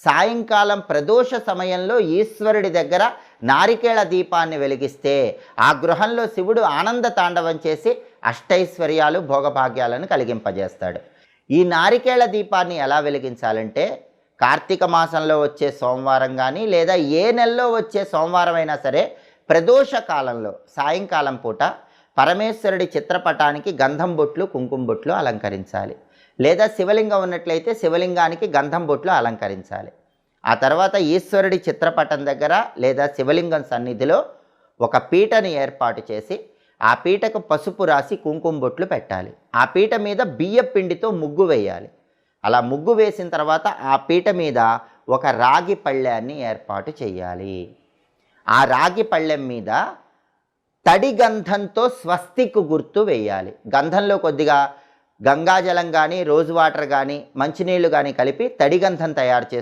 సాయంకాలం ప్రదోష సమయంలో ఈశ్వరుడి దగ్గర నారికేళ దీపాన్ని వెలిగిస్తే ఆ గృహంలో శివుడు ఆనంద తాండవం చేసి అష్టైశ్వర్యాలు భోగభాగ్యాలను కలిగింపజేస్తాడు. ఈ నారికేళ దీపాన్ని ఎలా వెలిగించాలంటే కార్తీక మాసంలో వచ్చే సోమవారం కానీ లేదా ఏ నెలలో వచ్చే సోమవారం అయినా సరే ప్రదోష కాలంలో సాయంకాలం పూట పరమేశ్వరుడి చిత్రపటానికి గంధం బొట్లు కుంకుమ బొట్లు అలంకరించాలి. లేదా శివలింగం ఉన్నట్లయితే శివలింగానికి గంధం బొట్లు అలంకరించాలి. ఆ తర్వాత ఈశ్వరుడి చిత్రపటం దగ్గర లేదా శివలింగం సన్నిధిలో ఒక పీటని ఏర్పాటు చేసి ఆ పీటకు పసుపు రాసి కుంకుమ బొట్లు పెట్టాలి. ఆ పీట మీద బియ్య పిండితో ముగ్గు వేయాలి. అలా ముగ్గు వేసిన తర్వాత ఆ పీట మీద ఒక రాగి పళ్ళెన్ని ఏర్పాటు చేయాలి. ఆ రాగి పళ్ళెం మీద తడి గంధంతో స్వస్తిక్ గుర్తు వేయాలి. గంధంలో కొద్దిగా గంగాజలం కానీ రోజ్ వాటర్ కానీ మంచినీళ్ళు కానీ కలిపి తడి గంధం తయారు చేసుకుని